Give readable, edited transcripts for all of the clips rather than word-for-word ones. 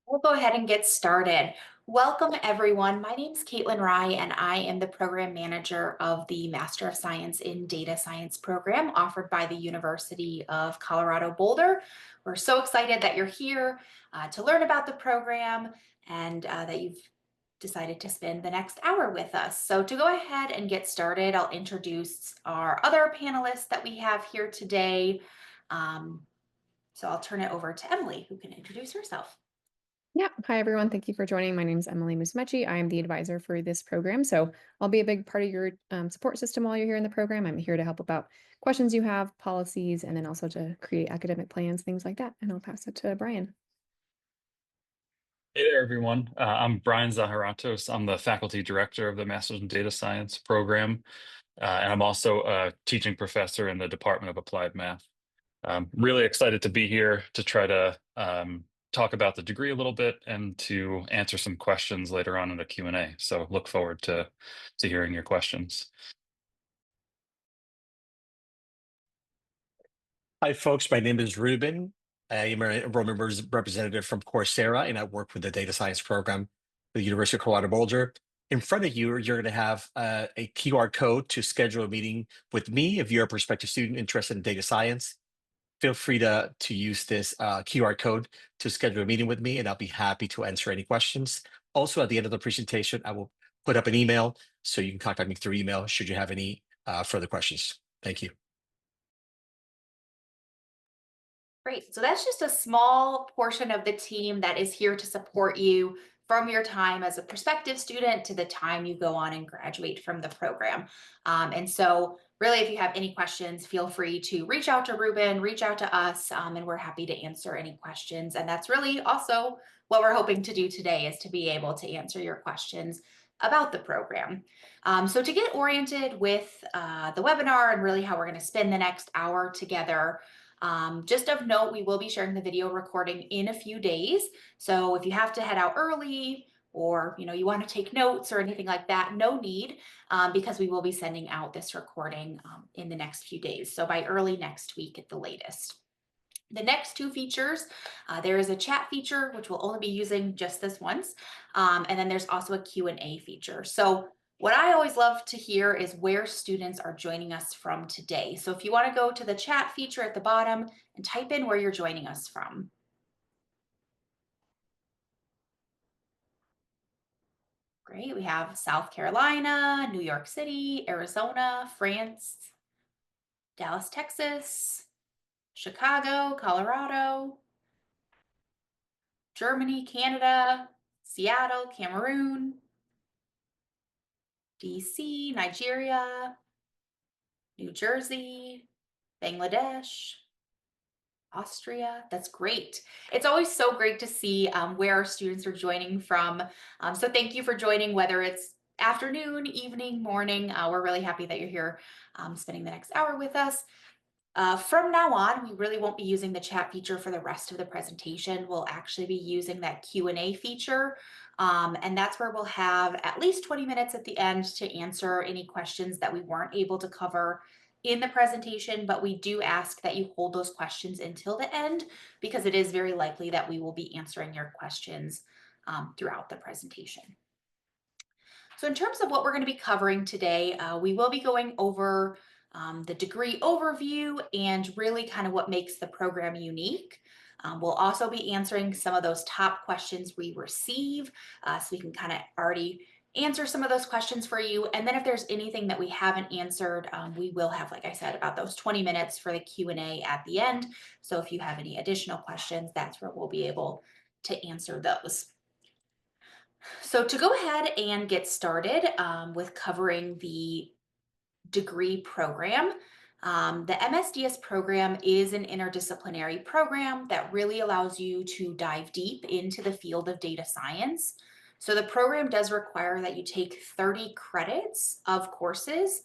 We'll go ahead and get started. Welcome, everyone. My name is Caitlin Rye, and I am the program manager of the Master of Science in Data Science program offered by the University of Colorado Boulder. We're so excited that you're here to learn about the program and that you've decided to spend the next hour with us. So to go ahead and get started, I'll introduce our other panelists that we have here today. Um, so I'll turn it over to Emily, who can introduce herself. Yeah. Hi, everyone. Thank you for joining. My name is Emily Musumeci. I am the advisor for this program. So I'll be a big part of your support system while you're here in the program. I'm here to help about questions you have, policies, and then also to create academic plans, things like that. And I'll pass it to Brian. Hey there, everyone. I'm Brian Zaharatos. I'm the faculty director of the Master's in Data Science program, and I'm also a teaching professor in the Department of Applied Math. I'm really excited to be here to try to talk about the degree a little bit and to answer some questions later on in the Q&A. So look forward to hearing your questions. Hi, folks. My name is Ruben. I am a enrollment representative from Coursera, and I work with the data science program at the University of Colorado Boulder. In front of you, you're going to have a QR code to schedule a meeting with me if you're a prospective student interested in data science. Feel free to use this QR code to schedule a meeting with me, and I'll be happy to answer any questions. Also, at the end of the presentation, I will put up an email so you can contact me through email should you have any further questions. Thank you. Great. So that's just a small portion of the team that is here to support you from your time as a prospective student to the time you go on and graduate from the program. And so really, if you have any questions, feel free to reach out to Ruben, reach out to us, and we're happy to answer any questions. And that's really also what we're hoping to do today is to be able to answer your questions about the program. So to get oriented with the webinar and really how we're going to spend the next hour together, just of note, we will be sharing the video recording in a few days. So if you have to head out early or you want to take notes or anything like that, no need, because we will be sending out this recording in the next few days. So by early next week at the latest. The next two features, there is a chat feature, which we'll only be using just this once. And then there's also a Q&A feature. So what I always love to hear is where students are joining us from today. So if you want to go to the chat feature at the bottom and type in where you're joining us from. Great. We have South Carolina, New York City, Arizona, France, Dallas, Texas, Chicago, Colorado, Germany, Canada, Seattle, Cameroon, DC, Nigeria, New Jersey, Bangladesh, Austria. That's great. It's always so great to see where our students are joining from. So thank you for joining, whether it's afternoon, evening, morning. We're really happy that you're here spending the next hour with us. From now on, we really won't be using the chat feature for the rest of the presentation. We'll actually be using that Q&A feature. And that's where we'll have at least 20 minutes at the end to answer any questions that we weren't able to cover in the presentation, but we do ask that you hold those questions until the end because it is very likely that we will be answering your questions throughout the presentation. So in terms of what we're going to be covering today, we will be going over the degree overview and really kind of what makes the program unique. We'll also be answering some of those top questions we receive, so we can kind of already answer some of those questions for you. And then if there's anything that we haven't answered, we will have, like I said, about those 20 minutes for the Q&A at the end. So if you have any additional questions, that's where we'll be able to answer those. So to go ahead and get started with covering the degree program, the MSDS program is an interdisciplinary program that really allows you to dive deep into the field of data science. So the program does require that you take 30 credits of courses,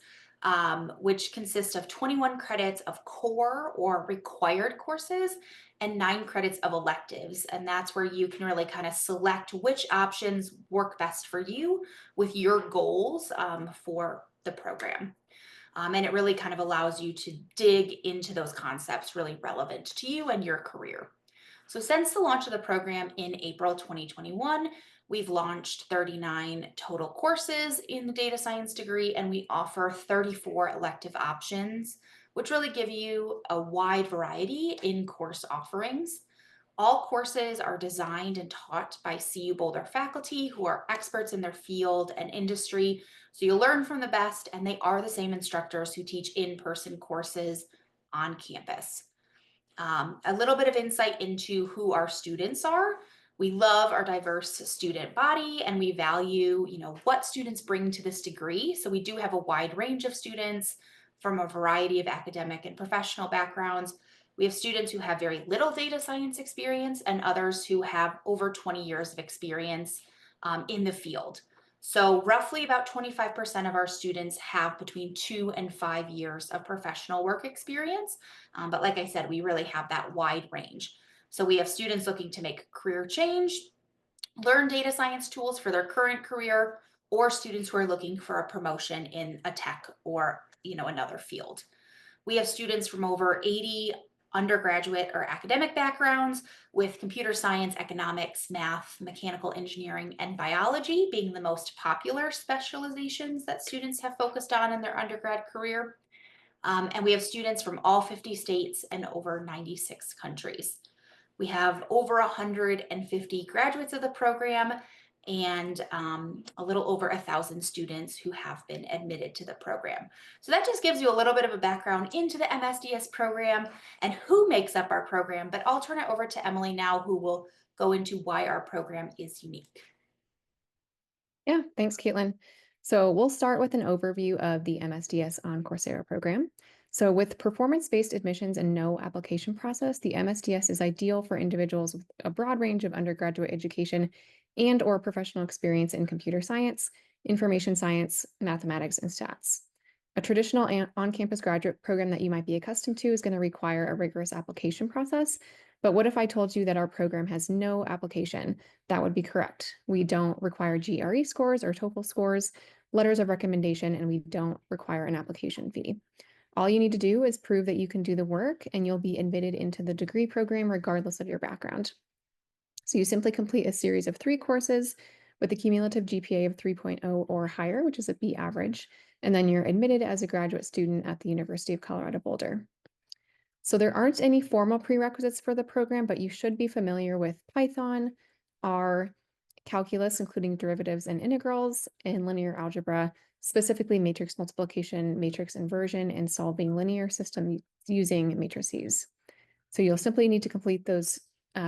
which consist of 21 credits of core or required courses and 9 credits of electives. And that's where you can really kind of select which options work best for you with your goals for the program. And it really kind of allows you to dig into those concepts really relevant to you and your career. So since the launch of the program in April 2021, we've launched 39 total courses in the data science degree, and we offer 34 elective options, which really give you a wide variety in course offerings. All courses are designed and taught by CU Boulder faculty who are experts in their field and industry. So you'll learn from the best, and they are the same instructors who teach in-person courses on campus. A little bit of insight into who our students are. We love our diverse student body, and we value, what students bring to this degree. So we do have a wide range of students from a variety of academic and professional backgrounds. We have students who have very little data science experience and others who have over 20 years of experience in the field. So roughly about 25% of our students have between 2 and 5 years of professional work experience. But like I said, we really have that wide range. So we have students looking to make career change, learn data science tools for their current career, or students who are looking for a promotion in a tech or another field. We have students from over 80 undergraduate or academic backgrounds, with computer science, economics, math, mechanical engineering, and biology being the most popular specializations that students have focused on in their undergrad career. And we have students from all 50 states and over 96 countries. We have over 150 graduates of the program and a little over 1,000 students who have been admitted to the program. So that just gives you a little bit of a background into the MSDS program and who makes up our program. But I'll turn it over to Emily now, who will go into why our program is unique. Yeah, thanks, Caitlin. So we'll start with an overview of the MSDS on Coursera program. So with performance-based admissions and no application process, the MSDS is ideal for individuals with a broad range of undergraduate education and or professional experience in computer science, information science, mathematics, and stats. A traditional on-campus graduate program that you might be accustomed to is going to require a rigorous application process. But what if I told you that our program has no application? That would be correct. We don't require GRE scores or TOEFL scores, letters of recommendation, and we don't require an application fee. All you need to do is prove that you can do the work, and you'll be admitted into the degree program regardless of your background. So you simply complete a series of 3 courses with a cumulative GPA of 3.0 or higher, which is a B average, and then you're admitted as a graduate student at the University of Colorado Boulder. So there aren't any formal prerequisites for the program, but you should be familiar with Python, R, calculus, including derivatives and integrals, and linear algebra, specifically matrix multiplication, matrix inversion, and solving linear systems using matrices. So you'll simply need to complete those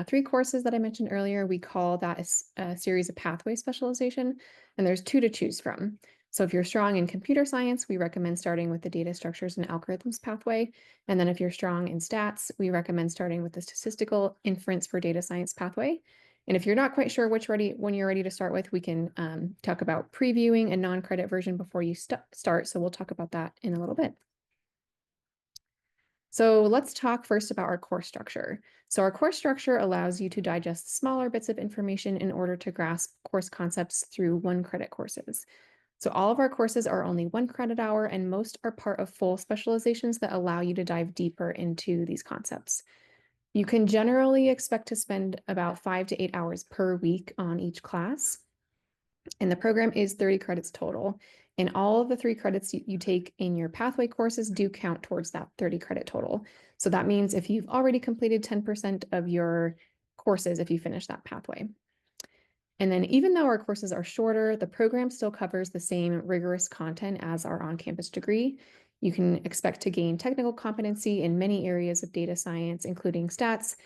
3 courses that I mentioned earlier. We call that a series of pathway specialization, and there's 2 to choose from. So if you're strong in computer science, we recommend starting with the data structures and algorithms pathway. And then if you're strong in stats, we recommend starting with the statistical inference for data science pathway. And if you're not quite sure when you're ready to start with, we can talk about previewing a non-credit version before you start. So we'll talk about that in a little bit. So let's talk first about our course structure. So our course structure allows you to digest smaller bits of information in order to grasp course concepts through 1 credit courses. So all of our courses are only 1 credit hour, and most are part of full specializations that allow you to dive deeper into these concepts. You can generally expect to spend about 5 to 8 hours per week on each class. And the program is 30 credits total. And all of the 3 credits you take in your pathway courses do count towards that 30 credit total. So that means if you've already completed 10% of your courses, if you finish that pathway. And then even though our courses are shorter, the program still covers the same rigorous content as our on-campus degree. You can expect to gain technical competency in many areas of data science, including stats,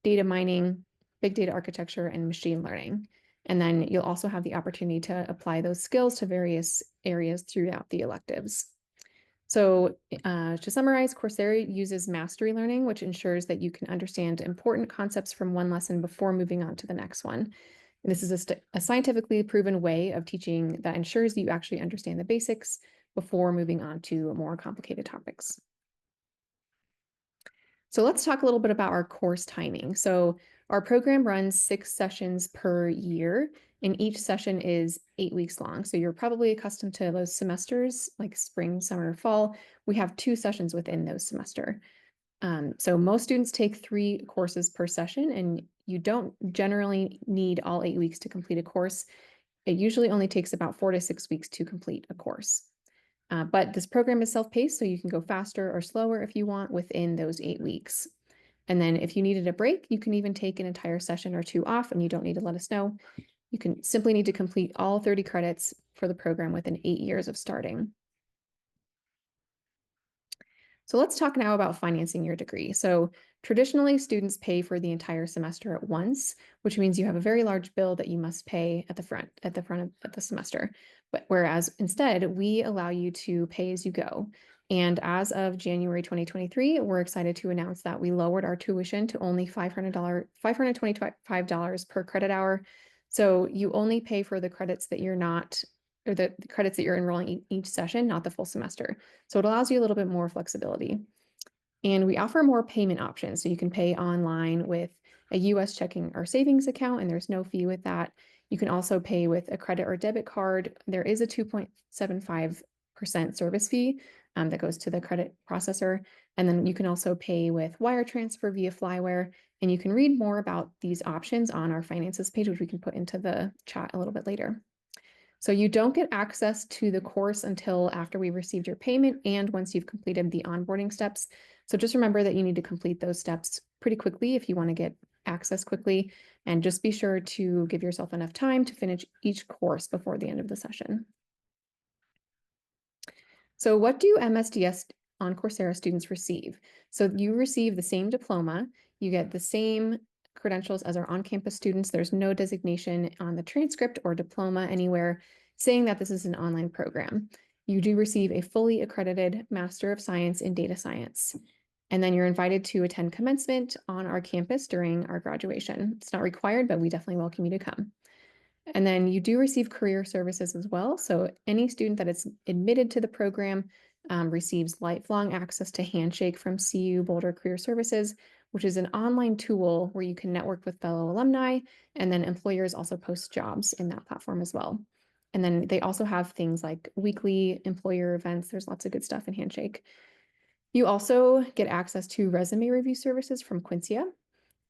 data mining, big data architecture, and machine learning. And then you'll also have the opportunity to apply those skills to various areas throughout the electives. So to summarize, Coursera uses mastery learning, which ensures that you can understand important concepts from one lesson before moving on to the next one. And this is a scientifically proven way of teaching that ensures that you actually understand the basics before moving on to more complicated topics. So let's talk a little bit about our course timing. So our program runs 6 sessions per year, and each session is 8 weeks long. So you're probably accustomed to those semesters like spring, summer, fall. We have 2 sessions within those semester. So most students take 3 courses per session, and you don't generally need all 8 weeks to complete a course. It usually only takes about 4 to 6 weeks to complete a course. But this program is self-paced, so you can go faster or slower if you want within those 8 weeks. And then if you needed a break, you can even take an entire session or 2 off, and you don't need to let us know. You can simply need to complete all 30 credits for the program within 8 years of starting. So let's talk now about financing your degree. So traditionally, students pay for the entire semester at once, which means you have a very large bill that you must pay at the front of the semester. But whereas instead, we allow you to pay as you go. And as of January 2023, we're excited to announce that we lowered our tuition to only $525 per credit hour. So you only pay for the credits that you're not, or the credits that you're enrolling each session, not the full semester. So it allows you a little bit more flexibility. And we offer more payment options. So you can pay online with a US checking or savings account, and there's no fee with that. You can also pay with a credit or debit card. There is a 2.75% service fee that goes to the credit processor. And then you can also pay with wire transfer via Flyware. And you can read more about these options on our finances page, which we can put into the chat a little bit later. So you don't get access to the course until after we've received your payment and once you've completed the onboarding steps. So just remember that you need to complete those steps pretty quickly if you want to get access quickly, and just be sure to give yourself enough time to finish each course before the end of the session. So what do MSDS on Coursera students receive? So you receive the same diploma, you get the same credentials as our on-campus students. There's no designation on the transcript or diploma anywhere saying that this is an online program. You do receive a fully accredited Master of Science in Data Science. And then you're invited to attend commencement on our campus during our graduation. It's not required, but we definitely welcome you to come. And then you do receive career services as well. So any student that is admitted to the program receives lifelong access to Handshake from CU Boulder Career Services, which is an online tool where you can network with fellow alumni, and then employers also post jobs in that platform as well. And then they also have things like weekly employer events. There's lots of good stuff in Handshake. You also get access to resume review services from Quincia.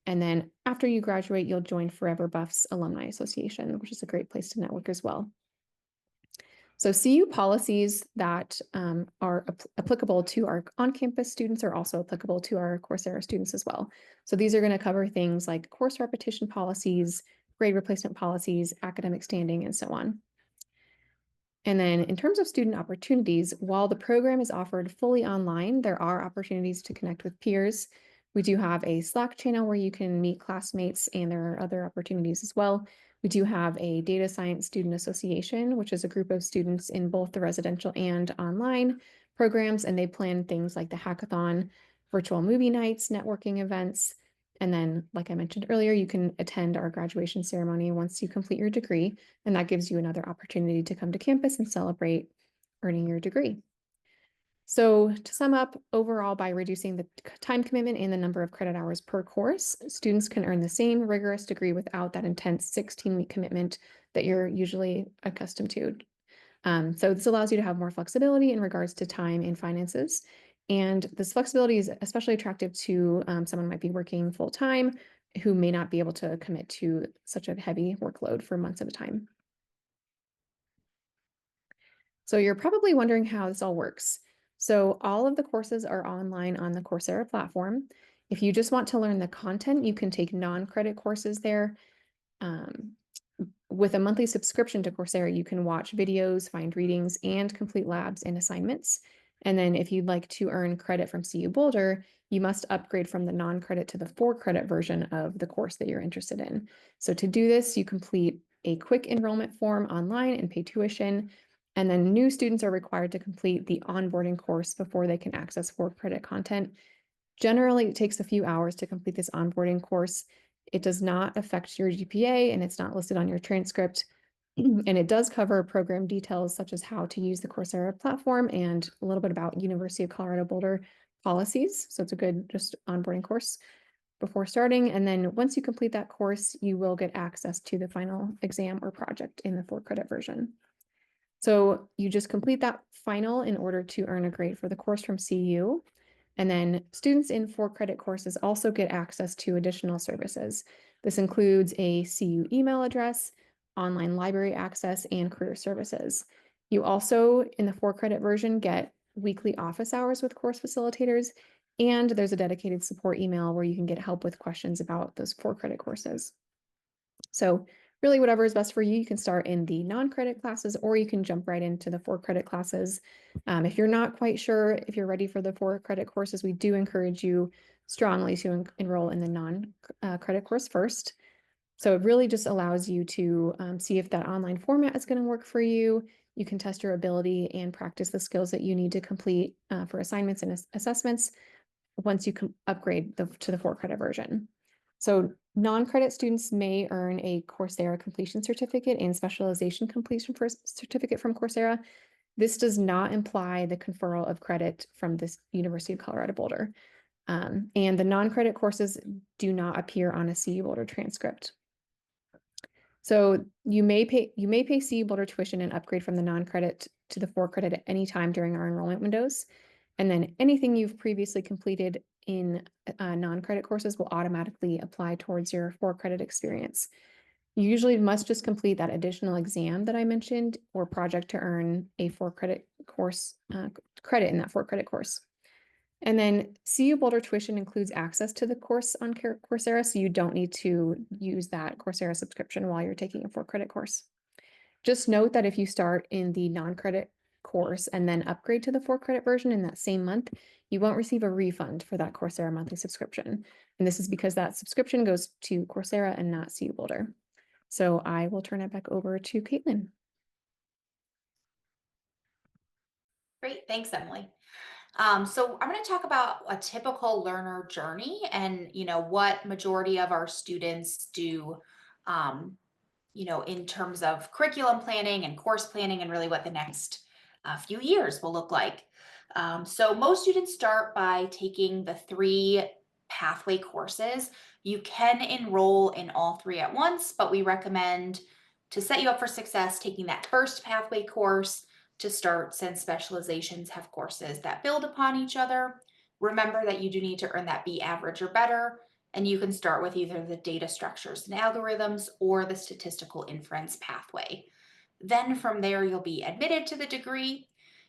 And then after you graduate, you'll join Forever Buffs Alumni Association, which is a great place to network as well. So CU policies that are applicable to our on-campus students are also applicable to our Coursera students as well. So these are going to cover things like course repetition policies, grade replacement policies, academic standing, and so on. And then in terms of student opportunities, while the program is offered fully online, there are opportunities to connect with peers. We do have a Slack channel where you can meet classmates, and there are other opportunities as well. We do have a Data Science Student Association, which is a group of students in both the residential and online programs, and they plan things like the hackathon, virtual movie nights, networking events. And then, like I mentioned earlier, you can attend our graduation ceremony once you complete your degree, and that gives you another opportunity to come to campus and celebrate earning your degree. So to sum up, overall, by reducing the time commitment and the number of credit hours per course, students can earn the same rigorous degree without that intense 16-week commitment that you're usually accustomed to. So this allows you to have more flexibility in regards to time and finances. And this flexibility is especially attractive to someone who might be working full-time who may not be able to commit to such a heavy workload for months at a time. So you're probably wondering how this all works. So all of the courses are online on the Coursera platform. If you just want to learn the content, you can take non-credit courses there. With a monthly subscription to Coursera, you can watch videos, find readings, and complete labs and assignments. And then if you'd like to earn credit from CU Boulder, you must upgrade from the non-credit to the 4-credit version of the course that you're interested in. So to do this, you complete a quick enrollment form online and pay tuition. And then new students are required to complete the onboarding course before they can access 4-credit content. Generally, it takes a few hours to complete this onboarding course. It does not affect your GPA, and it's not listed on your transcript. And it does cover program details such as how to use the Coursera platform and a little bit about University of Colorado Boulder policies. So it's a good just onboarding course before starting. And then once you complete that course, you will get access to the final exam or project in the 4-credit version. So you just complete that final in order to earn a grade for the course from CU. And then students in 4-credit courses also get access to additional services. This includes a CU email address, online library access, and career services. You also, in the 4-credit version, get weekly office hours with course facilitators, and there's a dedicated support email where you can get help with questions about those 4-credit courses. So really whatever is best for you, you can start in the non-credit classes, or you can jump right into the 4-credit classes. If you're not quite sure if you're ready for the 4-credit courses, we do encourage you strongly to enroll in the non-credit course first. So it really just allows you to see if that online format is going to work for you. You can test your ability and practice the skills that you need to complete for assignments and assessments once you can upgrade to the 4-credit version. So non-credit students may earn a Coursera completion certificate and specialization completion certificate from Coursera. This does not imply the conferral of credit from this University of Colorado Boulder. And the non-credit courses do not appear on a CU Boulder transcript. So you may pay CU Boulder tuition and upgrade from the non-credit to the 4-credit at any time during our enrollment windows. And then anything you've previously completed in non-credit courses will automatically apply towards your 4-credit experience. You usually must just complete that additional exam that I mentioned or project to earn a 4-credit course credit in that 4-credit course. And then CU Boulder tuition includes access to the course on Coursera, so you don't need to use that Coursera subscription while you're taking a 4-credit course. Just note that if you start in the non-credit course and then upgrade to the 4-credit version in that same month, you won't receive a refund for that Coursera monthly subscription. And this is because that subscription goes to Coursera and not CU Boulder. So I will turn it back over to Caitlin. Great, thanks, Emily. So I'm going to talk about a typical learner journey and, what majority of our students do, in terms of curriculum planning and course planning and really what the next few years will look like. So most students start by taking the 3 pathway courses. You can enroll in all 3 at once, but we recommend to set you up for success taking that first pathway course to start, since specializations have courses that build upon each other. Remember that you do need to earn that B average or better, and you can start with either the data structures and algorithms or the statistical inference pathway. Then from there, you'll be admitted to the degree,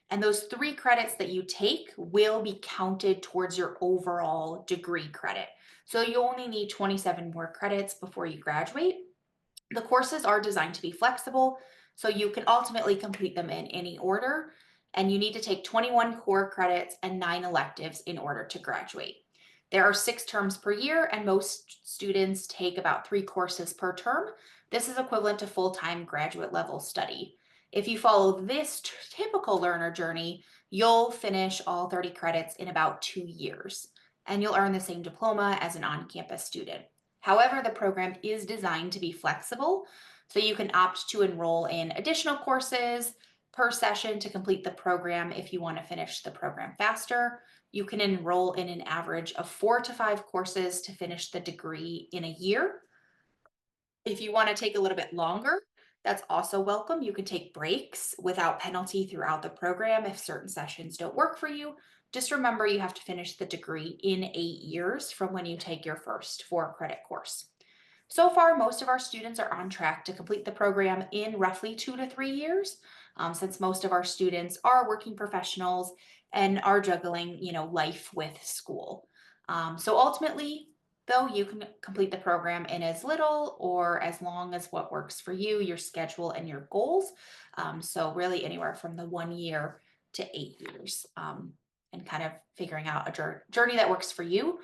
and those 3 credits that you take will be counted towards your overall degree credit. So you only need 27 more credits before you graduate. The courses are designed to be flexible, so you can ultimately complete them in any order, and you need to take 21 core credits and 9 electives in order to graduate. There are 6 terms per year, and most students take about 3 courses per term. This is equivalent to full-time graduate level study. If you follow this typical learner journey, you'll finish all 30 credits in about 2 years, and you'll earn the same diploma as an on-campus student. However, the program is designed to be flexible, so you can opt to enroll in additional courses per session to complete the program if you want to finish the program faster. You can enroll in an average of 4 to 5 courses to finish the degree in a year. If you want to take a little bit longer, that's also welcome. You can take breaks without penalty throughout the program if certain sessions don't work for you. Just remember you have to finish the degree in 8 years from when you take your first 4-credit course. So far, most of our students are on track to complete the program in roughly 2 to 3 years, since most of our students are working professionals and are juggling, life with school. So ultimately, though, you can complete the program in as little or as long as what works for you, your schedule, and your goals. So really anywhere from the 1 year to 8 years, and kind of figuring out a journey that works for you.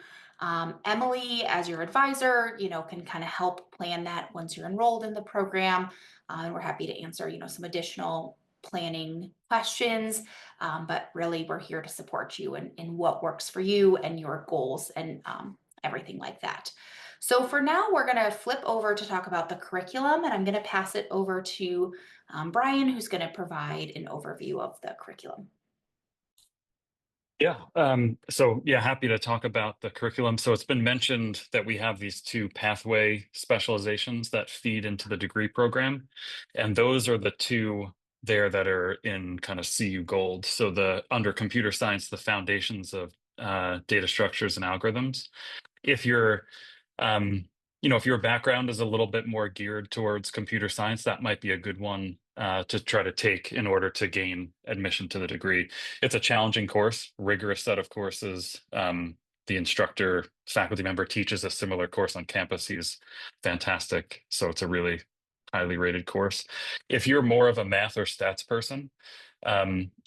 Emily, as your advisor, can kind of help plan that once you're enrolled in the program. And we're happy to answer, some additional planning questions. But really, we're here to support you in what works for you and your goals and everything like that. So for now, we're going to flip over to talk about the curriculum, and I'm going to pass it over to Brian, who's going to provide an overview of the curriculum. Yeah. Happy to talk about the curriculum. So it's been mentioned that we have these 2 pathway specializations that feed into the degree program. And those are the 2 there that are in kind of CU Gold. So under computer science, the foundations of data structures and algorithms. If if your background is a little bit more geared towards computer science, that might be a good one to try to take in order to gain admission to the degree. It's a challenging course, rigorous set of courses. The instructor, faculty member teaches a similar course on campus. He's fantastic. So it's a really highly rated course. If you're more of a math or stats person,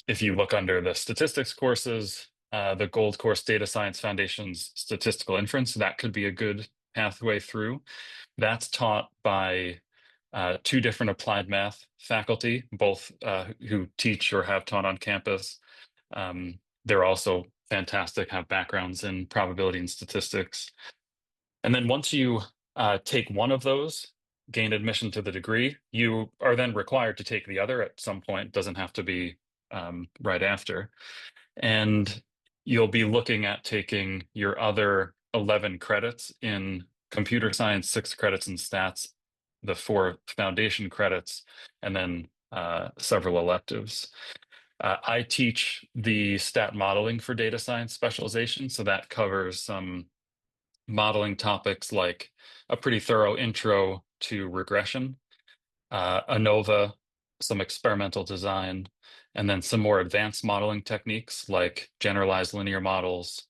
if you look under the statistics courses, the gold course, Data Science Foundations, Statistical Inference, that could be a good pathway through. That's taught by two different applied math faculty, both who teach or have taught on campus. They're also fantastic, have backgrounds in probability and statistics. And then once you take one of those, gain admission to the degree, you are then required to take the other at some point. Doesn't have to be right after. And you'll be looking at taking your other 11 credits in computer science, 6 credits in stats, the 4 foundation credits, and then several electives. I teach the stat modeling for data science specialization, so that covers some modeling topics like a pretty thorough intro to regression, ANOVA, some experimental design, and then some more advanced modeling techniques like generalized linear models,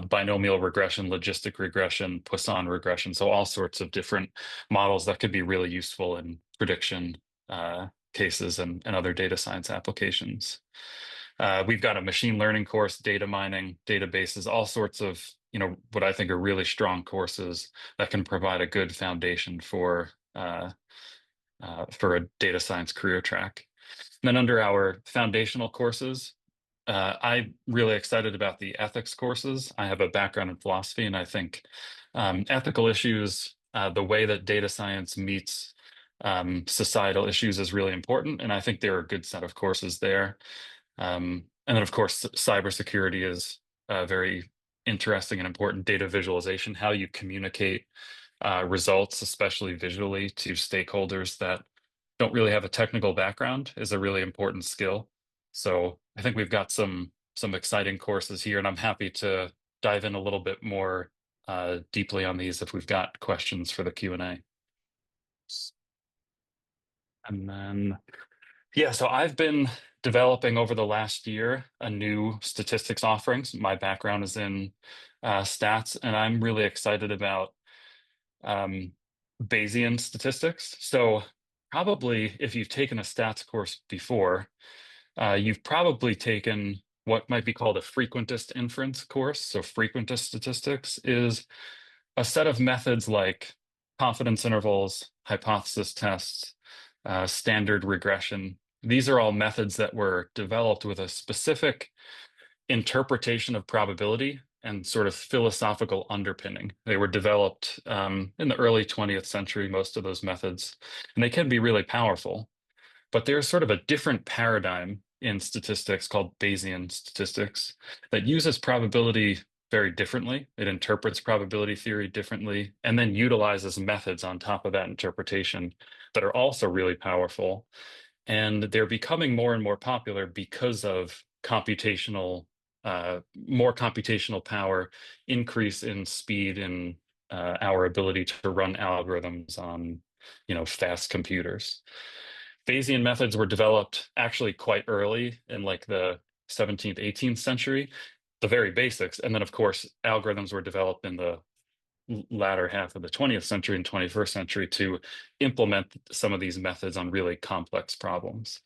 binomial regression, logistic regression, Poisson regression. So all sorts of different models that could be really useful in prediction cases and other data science applications. We've got a machine learning course, data mining, databases, all sorts of, what I think are really strong courses that can provide a good foundation for a data science career track. And then under our foundational courses, I'm really excited about the ethics courses. I have a background in philosophy, and I think ethical issues, the way that data science meets societal issues is really important. And I think there are a good set of courses there. And then, of course, cybersecurity is very interesting and important. Data visualization, how you communicate results, especially visually, to stakeholders that don't really have a technical background, is a really important skill. So I think we've got some exciting courses here, and I'm happy to dive in a little bit more deeply on these if we've got questions for the Q&A. And then, yeah, so I've been developing over the last year a new statistics offerings. My background is in stats, and I'm really excited about Bayesian statistics. So probably if you've taken a stats course before, you've probably taken what might be called a frequentist inference course. So frequentist statistics is a set of methods like confidence intervals, hypothesis tests, standard regression. These are all methods that were developed with a specific interpretation of probability and sort of philosophical underpinning. They were developed in the early 20th century, most of those methods, and they can be really powerful. But there's sort of a different paradigm in statistics called Bayesian statistics that uses probability very differently. It interprets probability theory differently and then utilizes methods on top of that interpretation that are also really powerful. And they're becoming more and more popular because of more computational power, increase in speed in our ability to run algorithms on, fast computers. Bayesian methods were developed actually quite early in like the 17th, 18th century, the very basics. And then, of course, algorithms were developed in the latter half of the 20th century and 21st century to implement some of these methods on really complex problems.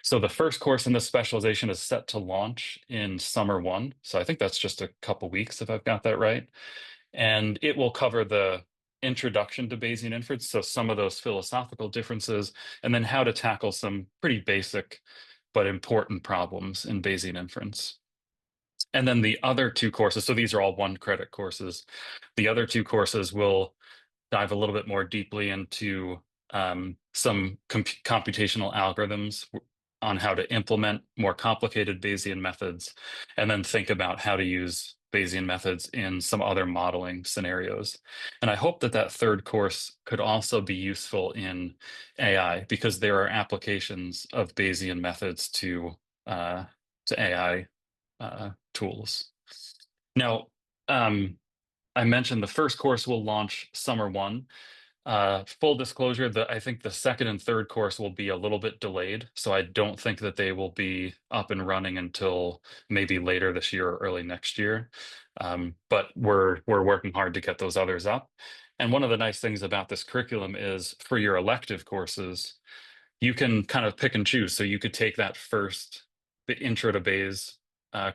So the first course in this specialization is set to launch in summer 1. So I think that's just a couple weeks if I've got that right. And it will cover the introduction to Bayesian inference, so some of those philosophical differences, and then how to tackle some pretty basic but important problems in Bayesian inference. And then the other 2 courses, so these are all 1 credit courses. The other 2 courses will dive a little bit more deeply into some computational algorithms on how to implement more complicated Bayesian methods, and then think about how to use Bayesian methods in some other modeling scenarios. And I hope that that 3rd course could also be useful in AI, because there are applications of Bayesian methods to AI tools. Now, I mentioned the first course will launch summer 1. Full disclosure, I think the second and third course will be a little bit delayed, so I don't think that they will be up and running until maybe later this year or early next year. But we're working hard to get those others up. And one of the nice things about this curriculum is for your elective courses, you can kind of pick and choose. So you could take that first, the Intro to Bayes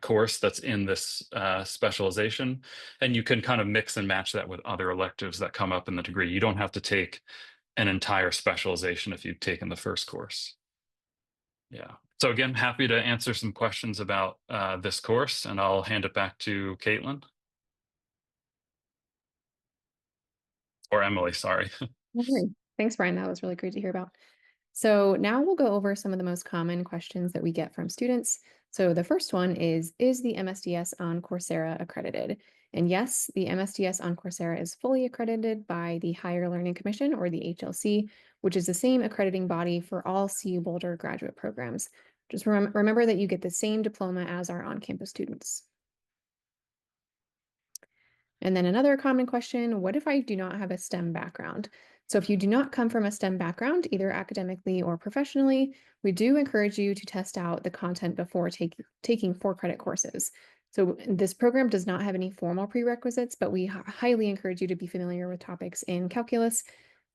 course that's in this specialization, and you can kind of mix and match that with other electives that come up in the degree. You don't have to take an entire specialization if you've taken the first course. Yeah. So again, happy to answer some questions about this course, and I'll hand it back to Caitlin. Or Emily, sorry. No worries. Thanks, Brian. That was really great to hear about. So now we'll go over some of the most common questions that we get from students. So the first one is the MSDS on Coursera accredited? And yes, the MSDS on Coursera is fully accredited by the Higher Learning Commission, or the HLC, which is the same accrediting body for all CU Boulder graduate programs. Just remember that you get the same diploma as our on-campus students. And then another common question, what if I do not have a STEM background? So if you do not come from a STEM background, either academically or professionally, we do encourage you to test out the content before taking 4-credit courses. So this program does not have any formal prerequisites, but we highly encourage you to be familiar with topics in calculus,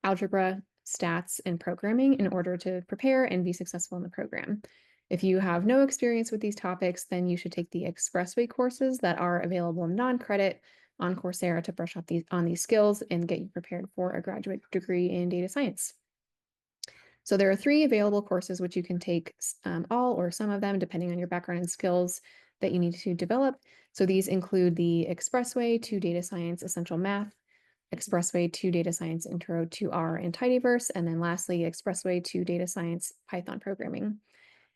algebra, stats, and programming in order to prepare and be successful in the program. If you have no experience with these topics, then you should take the Expressway courses that are available non-credit on Coursera to brush up on these skills and get you prepared for a graduate degree in data science. So there are 3 available courses which you can take, all or some of them, depending on your background and skills that you need to develop. So these include the Expressway to Data Science Essential Math, Expressway to Data Science Intro to R and Tidyverse, and then lastly, Expressway to Data Science Python Programming.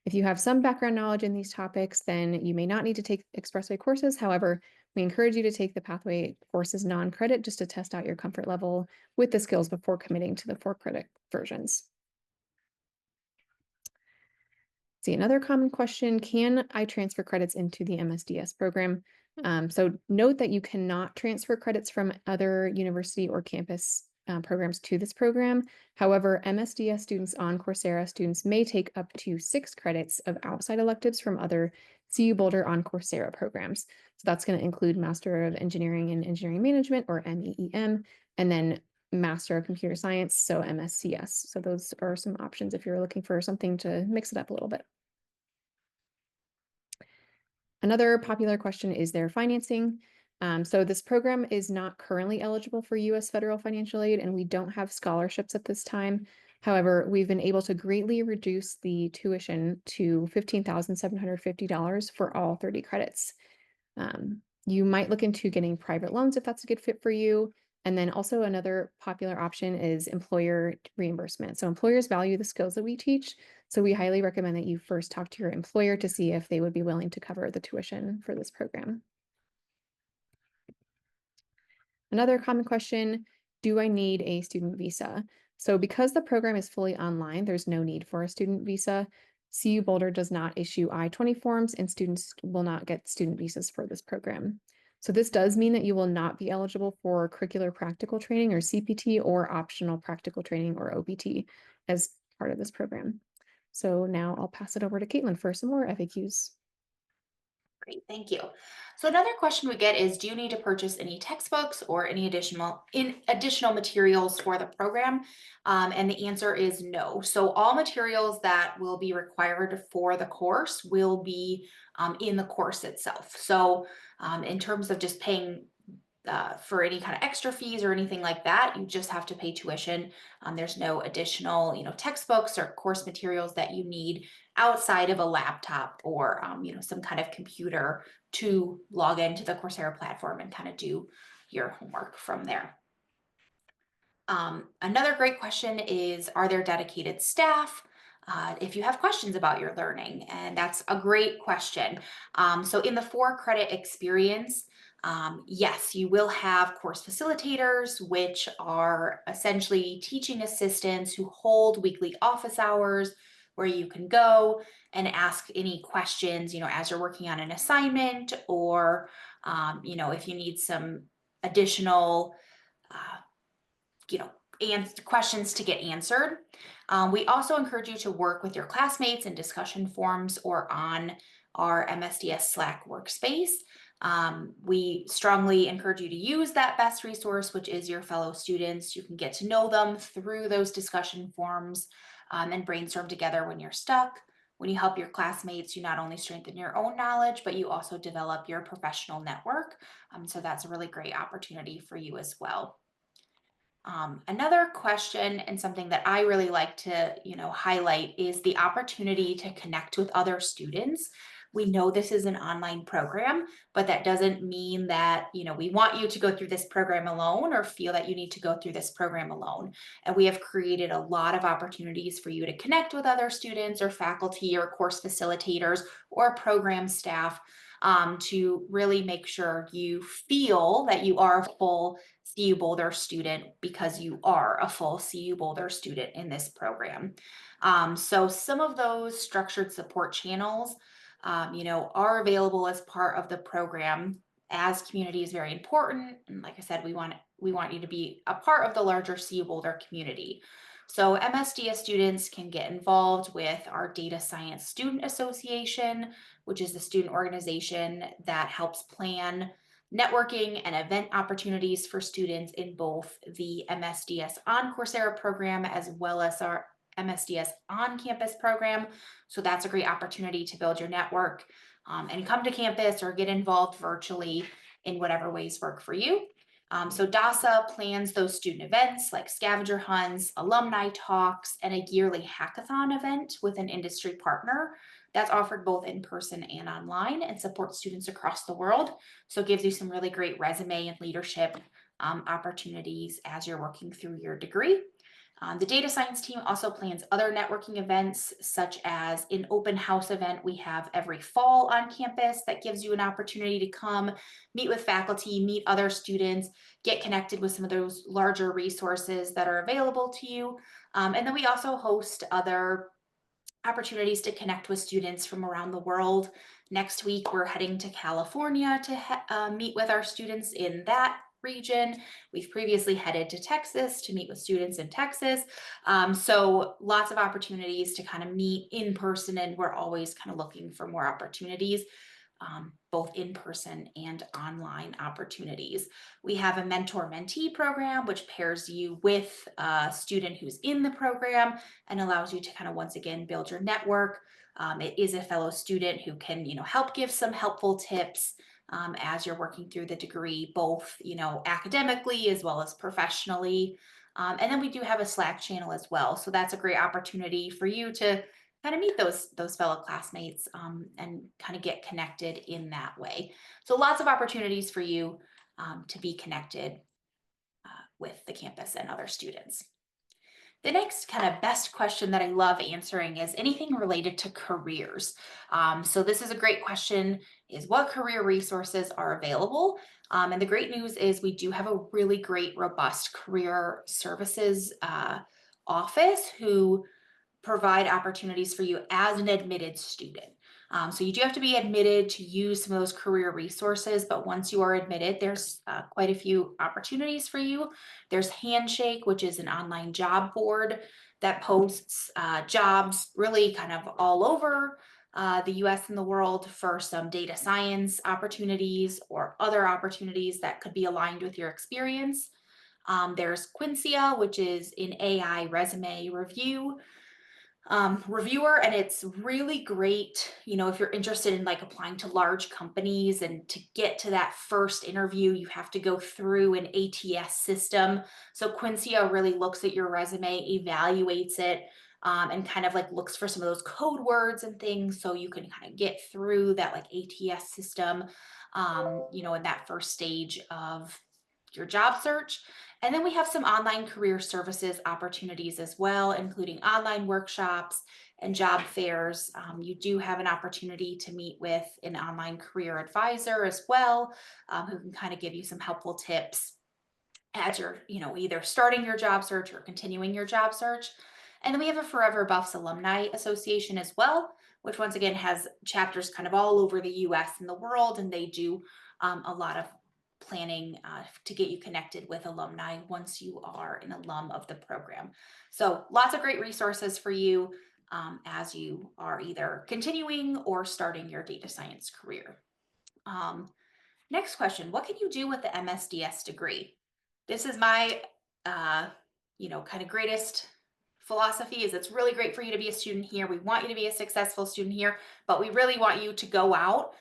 If you have some background knowledge in these topics, then you may not need to take Expressway courses. However, we encourage you to take the Pathway courses non-credit just to test out your comfort level with the skills before committing to the 4-credit versions. See, another common question, can I transfer credits into the MSDS program? So note that you cannot transfer credits from other university or campus programs to this program. However, MSDS students on Coursera students may take up to 6 credits of outside electives from other CU Boulder on Coursera programs. So that's going to include Master of Engineering and Engineering Management, or MEEM, and then Master of Computer Science, so MSCS. So those are some options if you're looking for something to mix it up a little bit. Another popular question is their financing. So this program is not currently eligible for U.S. federal financial aid, and we don't have scholarships at this time. However, we've been able to greatly reduce the tuition to $15,750 for all 30 credits. You might look into getting private loans if that's a good fit for you. And then also another popular option is employer reimbursement. So employers value the skills that we teach. So we highly recommend that you first talk to your employer to see if they would be willing to cover the tuition for this program. Another common question, do I need a student visa? So because the program is fully online, there's no need for a student visa. CU Boulder does not issue I-20 forms, and students will not get student visas for this program. So this does mean that you will not be eligible for curricular practical training, or CPT, or optional practical training, or OPT, as part of this program. So now I'll pass it over to Caitlin for some more FAQs. Great, thank you. So another question we get is, do you need to purchase any textbooks or any additional materials for the program? And the answer is no. So all materials that will be required for the course will be in the course itself. So in terms of just paying for any kind of extra fees or anything like that, you just have to pay tuition. There's no additional, textbooks or course materials that you need outside of a laptop or, some kind of computer to log into the Coursera platform and kind of do your homework from there. Another great question is, are there dedicated staff? If you have questions about your learning, and that's a great question. So in the 4-credit experience, yes, you will have course facilitators, which are essentially teaching assistants who hold weekly office hours, where you can go and ask any questions, as you're working on an assignment, or, if you need some additional, and questions to get answered. We also encourage you to work with your classmates in discussion forums or on our MSDS Slack workspace. We strongly encourage you to use that best resource, which is your fellow students. You can get to know them through those discussion forums, and brainstorm together when you're stuck. When you help your classmates, you not only strengthen your own knowledge, but you also develop your professional network. So that's a really great opportunity for you as well. Another question, and something that I really like to, highlight, is the opportunity to connect with other students. We know this is an online program, but that doesn't mean that, we want you to go through this program alone or feel that you need to go through this program alone. And we have created a lot of opportunities for you to connect with other students or faculty or course facilitators or program staff, to really make sure you feel that you are a full CU Boulder student, because you are a full CU Boulder student in this program. So some of those structured support channels, are available as part of the program, as community is very important. And like I said, we want you to be a part of the larger CU Boulder community. So MSDS students can get involved with our Data Science Student Association, which is the student organization that helps plan networking and event opportunities for students in both the MSDS on Coursera program as well as our MSDS on campus program. So that's a great opportunity to build your network, and come to campus or get involved virtually in whatever ways work for you. So DASA plans those student events like scavenger hunts, alumni talks, and a yearly hackathon event with an industry partner that's offered both in person and online, and supports students across the world. So it gives you some really great resume and leadership opportunities as you're working through your degree. The data science team also plans other networking events, such as an open house event we have every fall on campus that gives you an opportunity to come meet with faculty, meet other students, get connected with some of those larger resources that are available to you. And then we also host other opportunities to connect with students from around the world. Next week, we're heading to California to meet with our students in that region. We've previously headed to Texas to meet with students in Texas. So lots of opportunities to kind of meet in person, and we're always kind of looking for more opportunities, both in person and online opportunities. We have a mentor-mentee program, which pairs you with a student who's in the program and allows you to kind of once again build your network. It is a fellow student who can, help give some helpful tips as you're working through the degree, both, academically as well as professionally. And then we do have a Slack channel as well. So that's a great opportunity for you to kind of meet those fellow classmates, and kind of get connected in that way. So lots of opportunities for you to be connected with the campus and other students. The next kind of best question that I love answering is anything related to careers. So this is a great question, is what career resources are available? And the great news is we do have a really great, robust career services office who provide opportunities for you as an admitted student. So you do have to be admitted to use some of those career resources, but once you are admitted, there's quite a few opportunities for you. There's Handshake, which is an online job board that posts jobs really kind of all over the US and the world for some data science opportunities or other opportunities that could be aligned with your experience. There's Quincia, which is an AI resume reviewer, and it's really great, if you're interested in like applying to large companies, and to get to that first interview you have to go through an ATS system. So Quincia really looks at your resume, evaluates it, and kind of like looks for some of those code words and things, so you can kind of get through that like ATS system, in that first stage of your job search. And then we have some online career services opportunities as well, including online workshops and job fairs. You do have an opportunity to meet with an online career advisor as well, who can kind of give you some helpful tips as you're, either starting your job search or continuing your job search. And then we have a Forever Buffs Alumni Association as well, which once again has chapters kind of all over the US and the world, and they do a lot of planning to get you connected with alumni once you are an alum of the program. So lots of great resources for you as you are either continuing or starting your data science career. Next question, what can you do with the MSDS degree? This is my, kind of greatest philosophy is it's really great for you to be a student here. We want you to be a successful student here, but we really want you to go out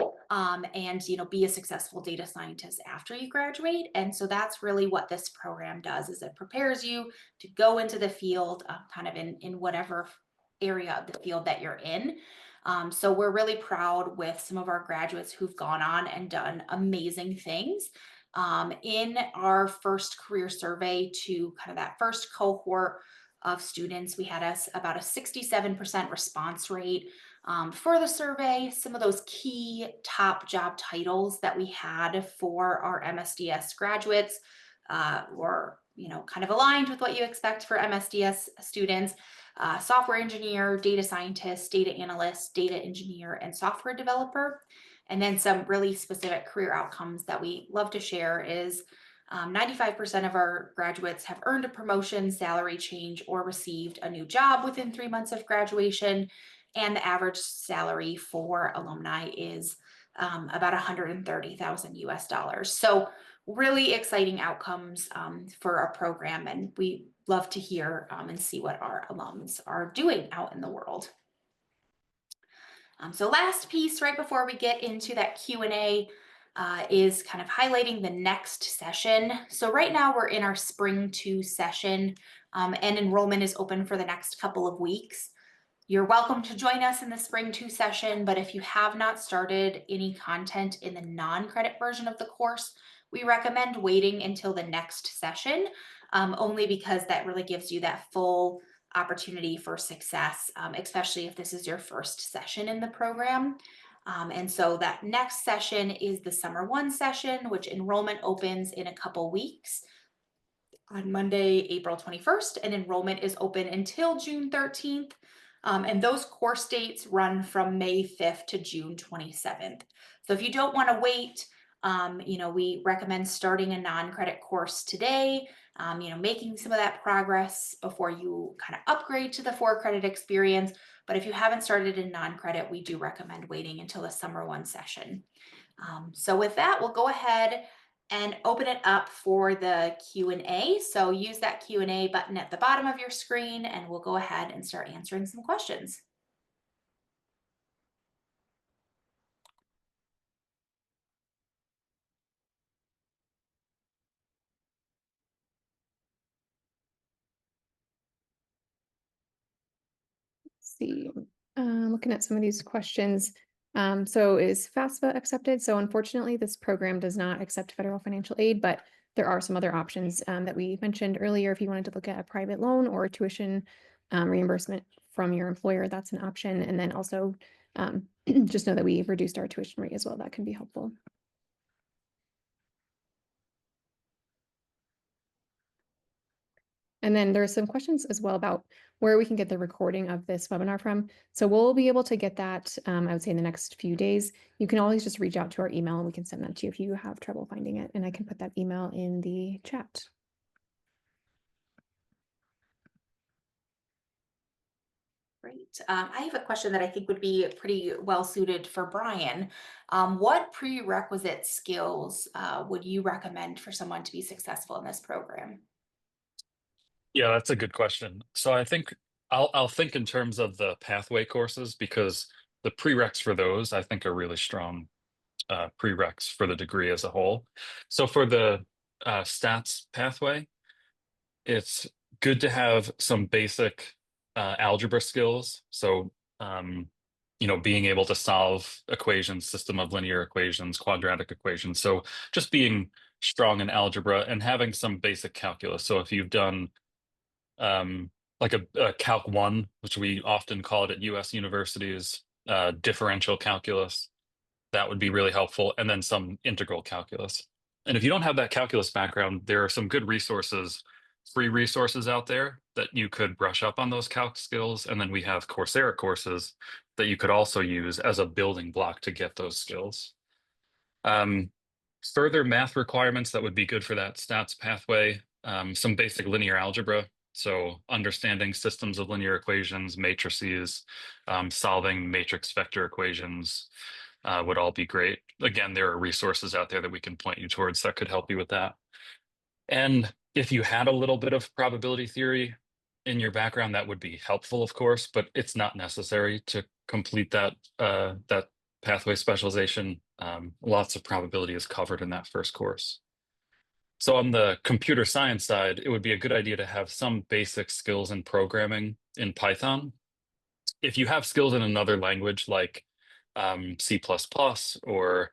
and, be a successful data scientist after you graduate. And so that's really what this program does is it prepares you to go into the field kind of in whatever area of the field that you're in. So we're really proud with some of our graduates who've gone on and done amazing things. In our first career survey to kind of that first cohort of students, we had about a 67% response rate for the survey. Some of those key top job titles that we had for our MSDS graduates were kind of aligned with what you expect for MSDS students. Software engineer, data scientist, data analyst, data engineer, and software developer. And then some really specific career outcomes that we love to share is 95% of our graduates have earned a promotion, salary change, or received a new job within 3 months of graduation. And the average salary for alumni is about 130,000 US dollars. So really exciting outcomes for our program. And we love to hear and see what our alums are doing out in the world. So last piece right before we get into that Q&A is kind of highlighting the next session. So right now we're in our Spring 2 session and enrollment is open for the next couple of weeks. You're welcome to join us in the Spring 2 session, but if you have not started any content in the non-credit version of the course, we recommend waiting until the next session, only because that really gives you that full opportunity for success, especially if this is your first session in the program. And so that next session is the Summer 1 session, which enrollment opens in a couple weeks on Monday, April 21st, and enrollment is open until June 13th. And those course dates run from May 5th to June 27th. So if you don't want to wait, we recommend starting a non-credit course today, making some of that progress before you kind of upgrade to the 4-credit experience. But if you haven't started in non-credit, we do recommend waiting until the Summer 1 session. So with that, we'll go ahead and open it up for the Q&A. So use that Q&A button at the bottom of your screen and we'll go ahead and start answering some questions. Let's see, looking at some of these questions. So is FAFSA accepted? So unfortunately, this program does not accept federal financial aid, but there are some other options that we mentioned earlier. If you wanted to look at a private loan or tuition reimbursement from your employer, that's an option. And then also just know that we reduced our tuition rate as well. That can be helpful. And then there are some questions as well about where we can get the recording of this webinar from. So we'll be able to get that, I would say in the next few days. You can always just reach out to our email and we can send that to you if you have trouble finding it. And I can put that email in the chat. Great. I have a question that I think would be pretty well suited for Brian. What prerequisite skills would you recommend for someone to be successful in this program? Yeah, that's a good question. So I think I'll think in terms of the pathway courses because the prereqs for those I think are really strong prereqs for the degree as a whole. So for the stats pathway, it's good to have some basic algebra skills. So being able to solve equations, system of linear equations, quadratic equations. So just being strong in algebra and having some basic calculus. So if you've done like a Calc 1, which we often call it at US universities, differential calculus, that would be really helpful, and then some integral calculus. And if you don't have that calculus background, there are some good resources free resources out there that you could brush up on those calc skills. And then we have Coursera courses that you could also use as a building block to get those skills. Further math requirements that would be good for that stats pathway, some basic linear algebra. So understanding systems of linear equations, matrices, solving matrix vector equations would all be great. Again, there are resources out there that we can point you towards that could help you with that. And if you had a little bit of probability theory in your background, that would be helpful, of course, but it's not necessary to complete that that pathway specialization. Lots of probability is covered in that first course. So on the computer science side, it would be a good idea to have some basic skills in programming in Python. If you have skills in another language like C++ or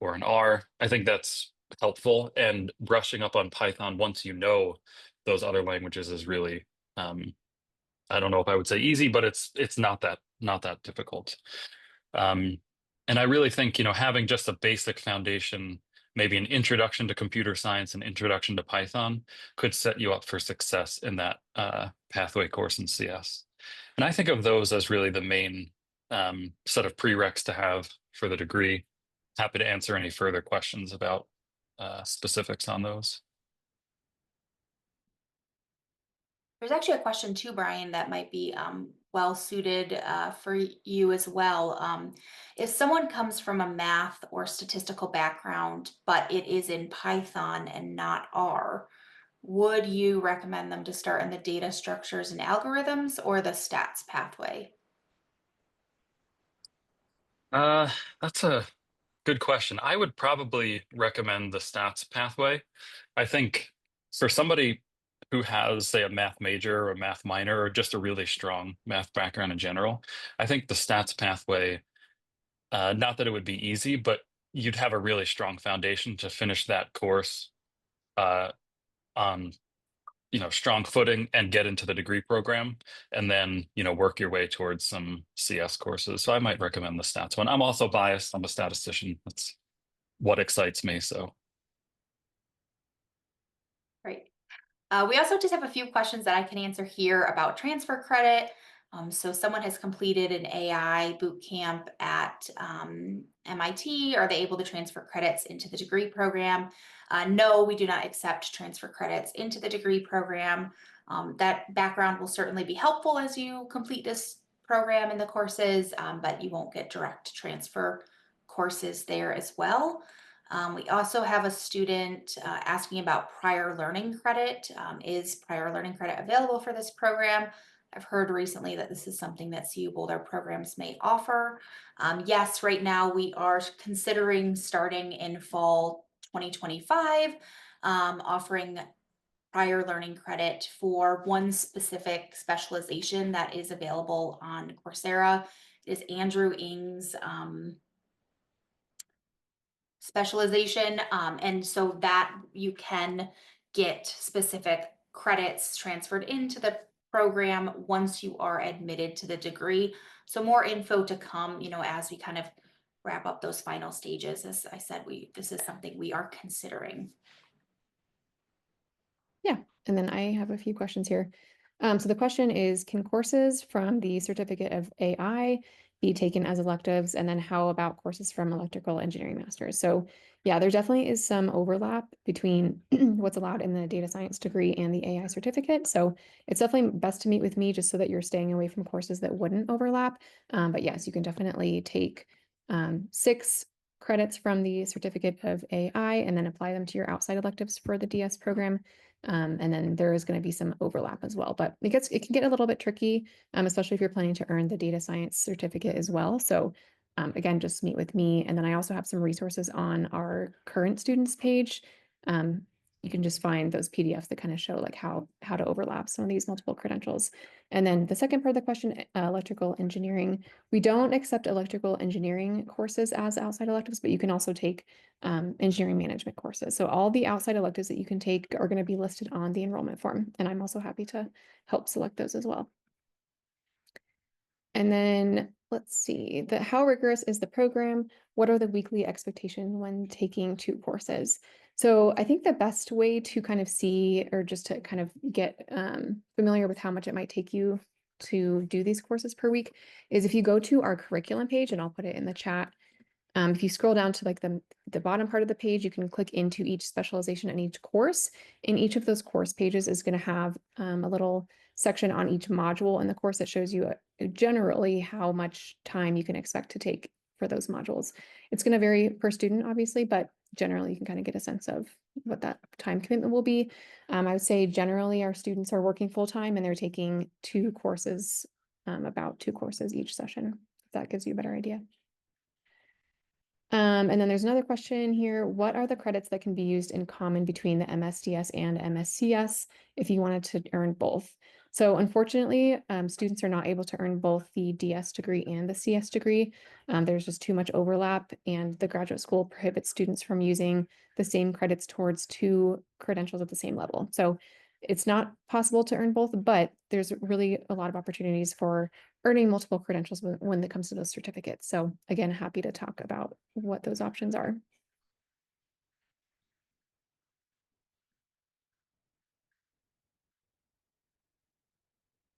an R, I think that's helpful. And brushing up on Python once you know those other languages is really, I don't know if I would say easy, but it's not that difficult. And I really think, having just a basic foundation, maybe an introduction to computer science and introduction to Python could set you up for success in that pathway course in CS. And I think of those as really the main set of prereqs to have for the degree. Happy to answer any further questions about specifics on those. There's actually a question too, Brian, that might be well suited for you as well. If someone comes from a math or statistical background, but it is in Python and not R, would you recommend them to start in the data structures and algorithms or the stats pathway? That's a good question. I would probably recommend the stats pathway. I think for somebody who has, say, a math major or a math minor or just a really strong math background in general, I think the stats pathway, not that it would be easy, but you'd have a really strong foundation to finish that course on strong footing and get into the degree program and then work your way towards some CS courses. So I might recommend the stats one. I'm also biased. I'm a statistician. That's what excites me. So Great. We also just have a few questions that I can answer here about transfer credit. So someone has completed an AI boot camp at MIT. Are they able to transfer credits into the degree program? No, we do not accept transfer credits into the degree program. That background will certainly be helpful as you complete this program and the courses, but you won't get direct transfer courses there as well. We also have a student asking about prior learning credit. Is prior learning credit available for this program? I've heard recently that this is something that CU Boulder programs may offer. Yes, right now we are considering starting in fall 2025, offering prior learning credit for one specific specialization that is available on Coursera. It is Andrew Ng's specialization. And so that you can get specific credits transferred into the program once you are admitted to the degree. So more info to come, as we kind of wrap up those final stages. As I said, this is something we are considering. Yeah, and then I have a few questions here. So the question is, can courses from the Certificate of AI be taken as electives? And then how about courses from Electrical Engineering Masters? So yeah, there definitely is some overlap between what's allowed in the data science degree and the AI certificate. So it's definitely best to meet with me just so that you're staying away from courses that wouldn't overlap. But yes, you can definitely take 6 credits from the Certificate of AI and then apply them to your outside electives for the DS program. And then there is going to be some overlap as well, but it can get a little bit tricky, especially if you're planning to earn the data science certificate as well. So again, just meet with me. And then I also have some resources on our current students page. You can just find those PDFs that kind of show like how to overlap some of these multiple credentials. And then the second part of the question, electrical engineering. We don't accept electrical engineering courses as outside electives, but you can also take engineering management courses. So all the outside electives that you can take are going to be listed on the enrollment form. And I'm also happy to help select those as well. And then let's see, how rigorous is the program? What are the weekly expectations when taking 2 courses? So I think the best way to kind of see, or just to kind of get familiar with how much it might take you to do these courses per week, is if you go to our curriculum page, and I'll put it in the chat. If you scroll down to like the bottom part of the page, you can click into each specialization and each course. And each of those course pages is going to have a little section on each module in the course that shows you generally how much time you can expect to take for those modules. It's going to vary per student, obviously, but generally you can kind of get a sense of what that time commitment will be. I would say generally our students are working full time and they're taking two courses, about two courses each session. If that gives you a better idea. And then there's another question here. What are the credits that can be used in common between the MSDS and MSCS if you wanted to earn both? So unfortunately, students are not able to earn both the DS degree and the CS degree. There's just too much overlap, and the graduate school prohibits students from using the same credits towards two credentials at the same level. So it's not possible to earn both, but there's really a lot of opportunities for earning multiple credentials when it comes to those certificates. So again, happy to talk about what those options are.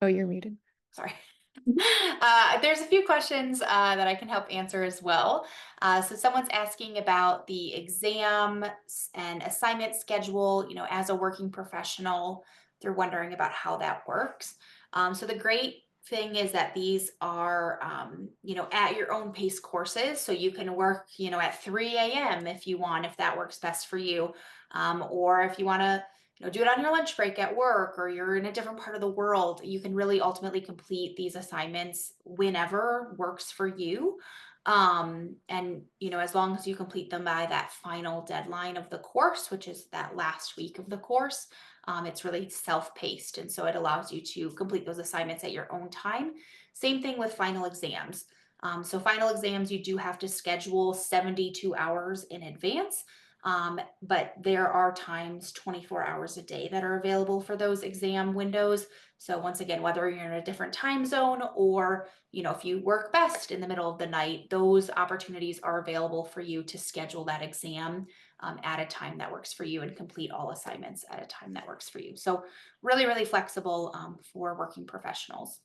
Oh, you're muted. Sorry. There's a few questions that I can help answer as well. So someone's asking about the exam and assignment schedule, as a working professional, they're wondering about how that works. So the great thing is that these are, at your own pace courses. So you can work, at 3 a.m. if you want, if that works best for you. Or if you want to do it on your lunch break at work, or you're in a different part of the world, you can really ultimately complete these assignments whenever works for you. And as long as you complete them by that final deadline of the course, which is that last week of the course, it's really self-paced. And so it allows you to complete those assignments at your own time. Same thing with final exams. So final exams, you do have to schedule 72 hours in advance. But there are times 24 hours a day that are available for those exam windows. So once again, whether you're in a different time zone or, if you work best in the middle of the night, those opportunities are available for you to schedule that exam at a time that works for you and complete all assignments at a time that works for you. So really, really flexible for working professionals.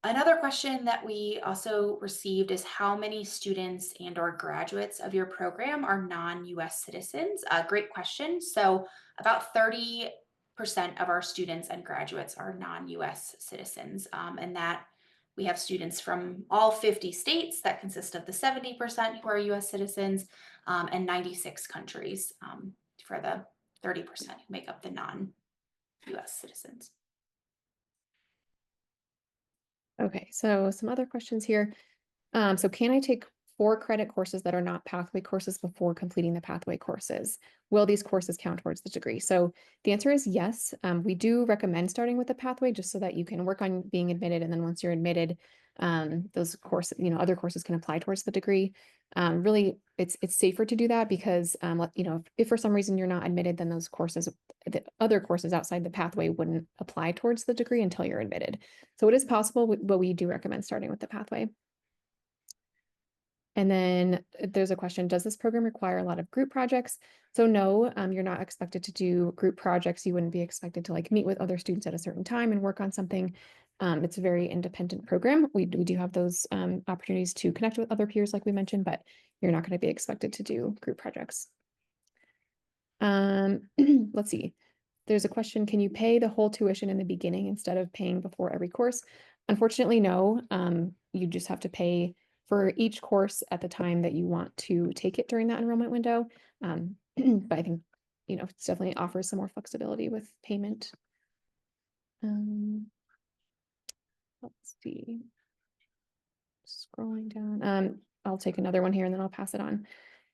Another question that we also received is how many students and or graduates of your program are non-US citizens? Great question. So about 30% of our students and graduates are non-US citizens, and that we have students from all 50 states that consist of the 70% who are US citizens, and 96 countries for the 30% who make up the non-US citizens. Okay, so some other questions here. So can I take 4 credit courses that are not pathway courses before completing the pathway courses? Will these courses count towards the degree? So the answer is yes. We do recommend starting with the pathway just so that you can work on being admitted. And then once you're admitted, those courses, other courses can apply towards the degree. Really, it's safer to do that because, if for some reason you're not admitted, then those courses, the other courses outside the pathway wouldn't apply towards the degree until you're admitted. So it is possible, but we do recommend starting with the pathway. And then there's a question, does this program require a lot of group projects? So no, you're not expected to do group projects. You wouldn't be expected to meet with other students at a certain time and work on something. It's a very independent program. We do have those opportunities to connect with other peers like we mentioned, but you're not going to be expected to do group projects. Let's see. There's a question, can you pay the whole tuition in the beginning instead of paying before every course? Unfortunately, no. You just have to pay for each course at the time that you want to take it during that enrollment window. But I think, it definitely offers some more flexibility with payment. Let's see. Scrolling down. I'll take another one here and then I'll pass it on.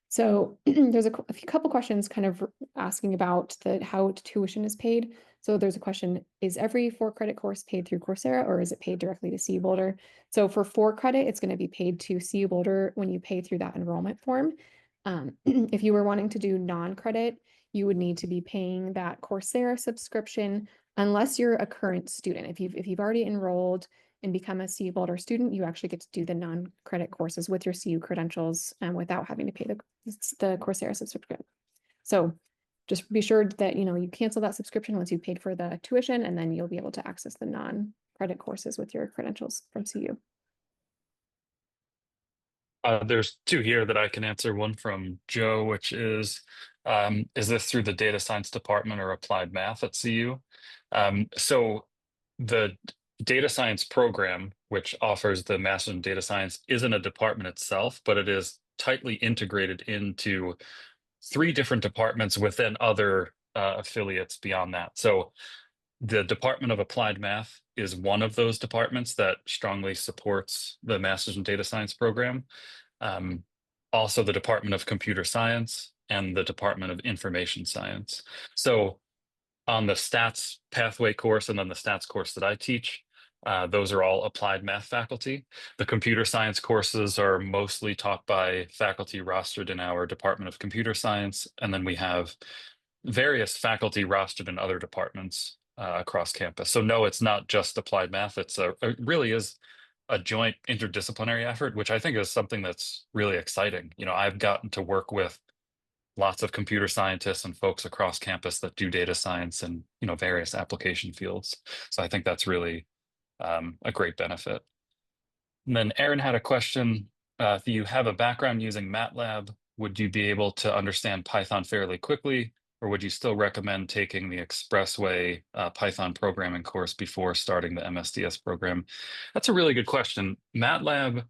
So there's a couple questions kind of asking about how tuition is paid. So there's a question, is every 4 credit course paid through Coursera or is it paid directly to CU Boulder? So for 4 credit, it's going to be paid to CU Boulder when you pay through that enrollment form. If you were wanting to do non-credit, you would need to be paying that Coursera subscription unless you're a current student. If you've already enrolled and become a CU Boulder student, you actually get to do the non-credit courses with your CU credentials without having to pay the Coursera So just be sure that, you cancel that subscription once you've paid for the tuition, and then you'll be able to access the non-credit courses with your credentials from CU. There's two here that I can answer. One from Joe, which is this through the data science department or applied math at CU? So the data science program, which offers the Master's in Data Science, isn't a department itself, but it is tightly integrated into three different departments within other affiliates beyond that. So the Department of Applied Math is one of those departments that strongly supports the Master's in Data Science program. Also, the Department of Computer Science and the Department of Information Science. So on the stats pathway course and then the stats course that I teach, those are all applied math faculty. The computer science courses are mostly taught by faculty rostered in our Department of Computer Science. And then we have various faculty rostered in other departments across campus. So no, it's not just applied math. It really is a joint interdisciplinary effort, which I think is something that's really exciting. I've gotten to work with lots of computer scientists and folks across campus that do data science and various application fields. So I think that's really a great benefit. And then Aaron had a question. If you have a background using MATLAB, would you be able to understand Python fairly quickly, or would you still recommend taking the Expressway Python programming course before starting the MSDS program? That's a really good question. MATLAB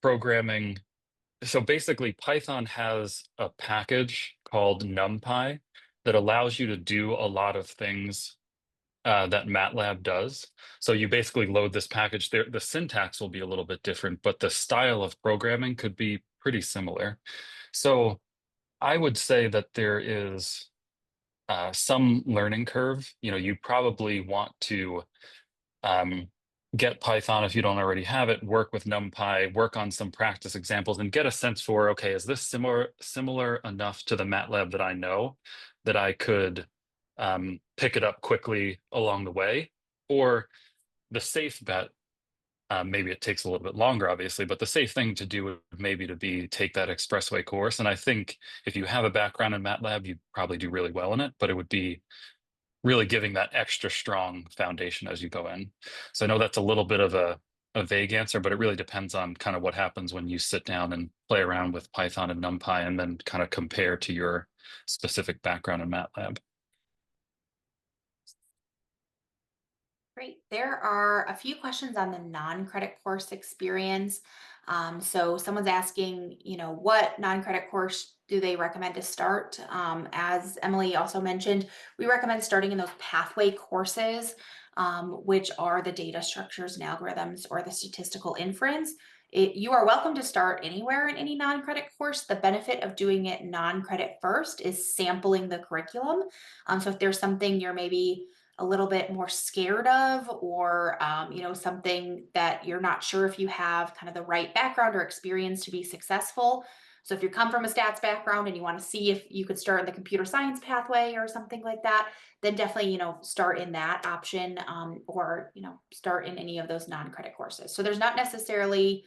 programming. So basically, Python has a package called NumPy that allows you to do a lot of things that MATLAB does. So you basically load this package there. The syntax will be a little bit different, but the style of programming could be pretty similar. So I would say that there is some learning curve. You probably want to get Python if you don't already have it, work with NumPy, work on some practice examples, and get a sense for, okay, is this similar enough to the MATLAB that I know that I could pick it up quickly along the way? Or the safe bet, maybe it takes a little bit longer, obviously, but the safe thing to do would maybe to be take that Expressway course. And I think if you have a background in MATLAB, you'd probably do really well in it, but it would be really giving that extra strong foundation as you go in. So I know that's a little bit of a vague answer, but it really depends on kind of what happens when you sit down and play around with Python and NumPy and then kind of compare to your specific background in MATLAB. Great. There are a few questions on the non-credit course experience. So someone's asking, what non-credit course do they recommend to start? As Emily also mentioned, we recommend starting in those pathway courses, which are the data structures and algorithms or the statistical inference. You are welcome to start anywhere in any non-credit course. The benefit of doing it non-credit first is sampling the curriculum. So if there's something you're maybe a little bit more scared of, or something that you're not sure if you have kind of the right background or experience to be successful. So if you come from a stats background and you want to see if you could start in the computer science pathway or something like that, then definitely start in that option, or start in any of those non-credit courses. So there's not necessarily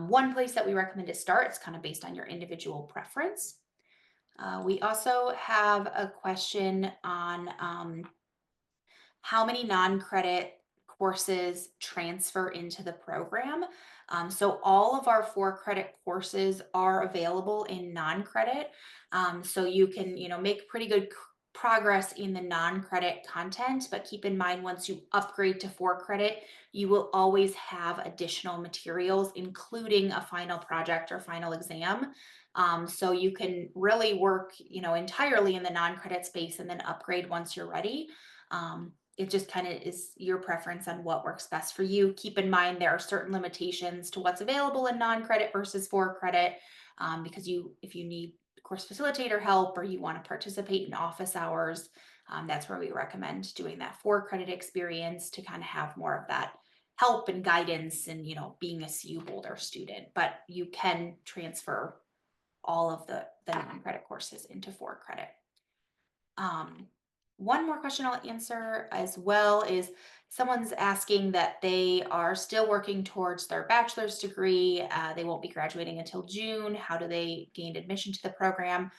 one place that we recommend to start. It's kind of based on your individual preference. We also have a question on how many non-credit courses transfer into the program. So all of our 4-credit courses are available in non-credit. So you can, make pretty good progress in the non-credit content, but keep in mind, once you upgrade to 4-credit, you will always have additional materials, including a final project or final exam. So you can really work, entirely in the non-credit space and then upgrade once you're ready. It just kind of is your preference on what works best for you. Keep in mind, there are certain limitations to what's available in non-credit versus 4-credit, because if you need course facilitator help or you want to participate in office hours, that's where we recommend doing that 4-credit experience to kind of have more of that help and guidance and, being a CU Boulder student. But you can transfer all of the non-credit courses into 4-credit. One more question I'll answer as well is someone's asking that they are still working towards their bachelor's degree. They won't be graduating until June. How do they gain admission to the program?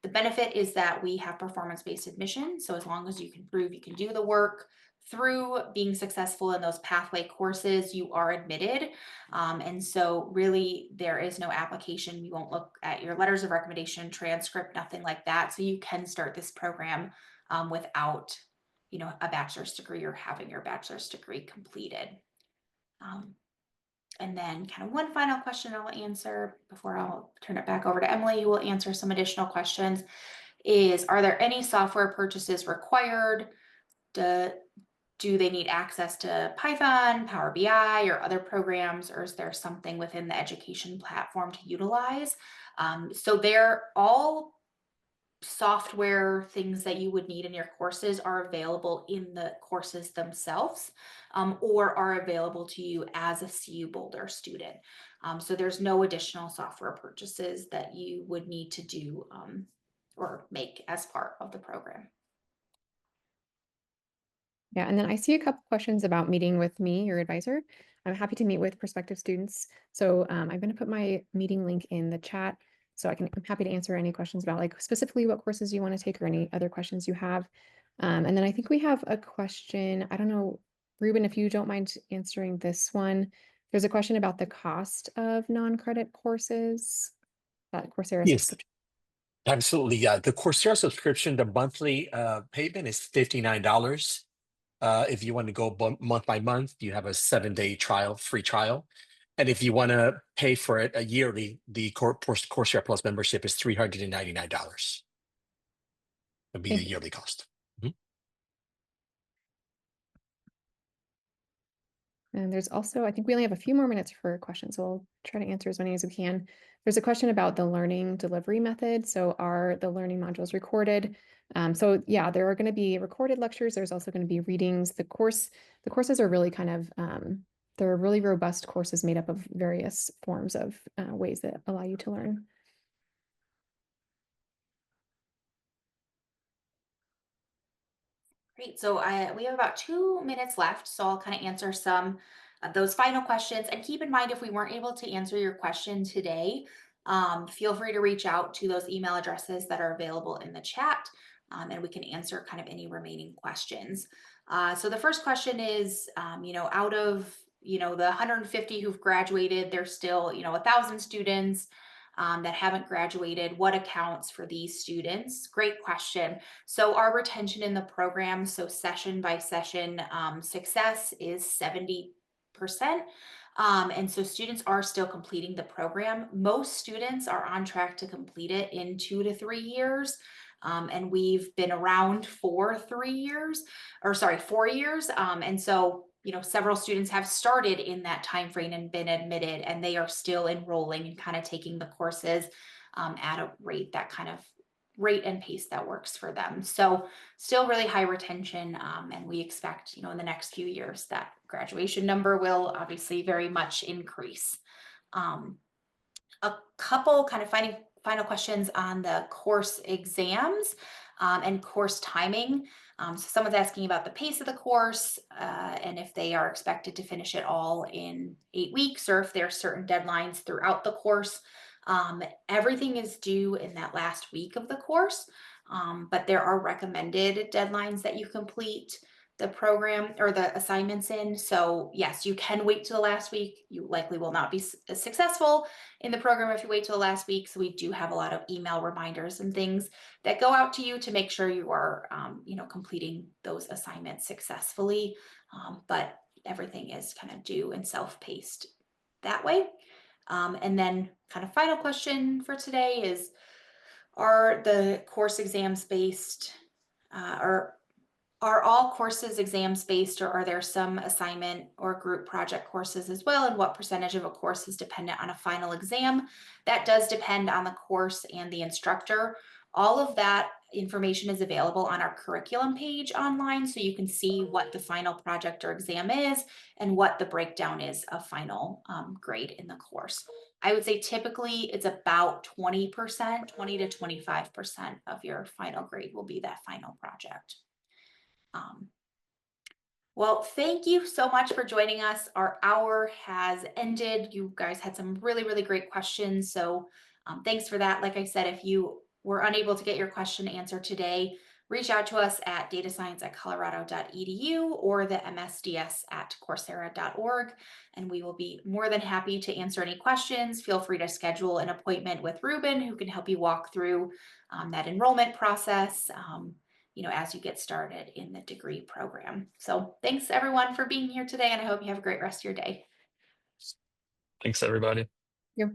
The benefit is that we have performance-based admission. So as long as you can prove you can do the work through being successful in those pathway courses, you are admitted. And so really there is no application. You won't look at your letters of recommendation, transcript, nothing like that. So you can start this program without, a bachelor's degree or having your bachelor's degree completed. And then kind of one final question I'll answer before I'll turn it back over to Emily, who will answer some additional questions, is, are there any software purchases required? Do they need access to Python, Power BI, or other programs, or is there something within the education platform to utilize? So they're all software things that you would need in your courses are available in the courses themselves, or are available to you as a CU Boulder student. So there's no additional software purchases that you would need to do or make as part of the program. Yeah, and then I see a couple questions about meeting with me, your advisor. I'm happy to meet with prospective students. So I'm going to put my meeting link in the chat. So I'm happy to answer any questions about like specifically what courses you want to take or any other questions you have. And then I think we have a question. I don't know, Ruben, if you don't mind answering this one. There's a question about the cost of non-credit courses that Coursera. Yes, absolutely. Yeah, the Coursera subscription, the monthly payment is $59. If you want to go month by month, you have a 7-day free trial. And if you want to pay for it yearly, the Coursera Plus membership is $399. Would be the yearly cost. And there's also, I think we only have a few more minutes for questions, so we'll try to answer as many as we can. There's a question about the learning delivery method. So are the learning modules recorded? So yeah, there are going to be recorded lectures. There's also going to be readings. The courses are really kind of, they're really robust courses made up of various forms of ways that allow you to learn. Great. So we have about 2 minutes left, so I'll kind of answer some of those final questions. And keep in mind, if we weren't able to answer your question today, feel free to reach out to those email addresses that are available in the chat, and we can answer kind of any remaining questions. So the first question is, out of the 150 who've graduated, there's still 1,000 students that haven't graduated. What accounts for these students? Great question. So our retention in the program, so session by session success is 70%. And so students are still completing the program. Most students are on track to complete it in 2 to 3 years. And we've been around for 4 years. And so several students have started in that time frame and been admitted, and they are still enrolling and kind of taking the courses at a rate and pace that works for them. So still really high retention, and we expect in the next few years that graduation number will obviously very much increase. A couple kind of final questions on the course exams and course timing. So someone's asking about the pace of the course and if they are expected to finish it all in 8 weeks or if there are certain deadlines throughout the course. Everything is due in that last week of the course, but there are recommended deadlines that you complete the program or the assignments in. So yes, you can wait till the last week. You likely will not be as successful in the program if you wait till the last week. So we do have a lot of email reminders and things that go out to you to make sure you are, completing those assignments successfully. But everything is kind of due and self-paced that way. And then kind of final question for today is, are the course exams based or are all courses exams based, or are there some assignment or group project courses as well? And what percentage of a course is dependent on a final exam? That does depend on the course and the instructor. All of that information is available on our curriculum page online, so you can see what the final project or exam is and what the breakdown is of final grade in the course. I would say typically it's about 20%, 20 to 25% of your final grade will be that final project. Well, thank you so much for joining us. Our hour has ended. You guys had some really, really great questions. So thanks for that. Like I said, if you were unable to get your question answered today, reach out to us at datascience@colorado.edu or the msds@coursera.org, and we will be more than happy to answer any questions. Feel free to schedule an appointment with Ruben, who can help you walk through that enrollment process, as you get started in the degree program. So thanks everyone for being here today, and I hope you have a great rest of your day. Thanks, everybody. Yep.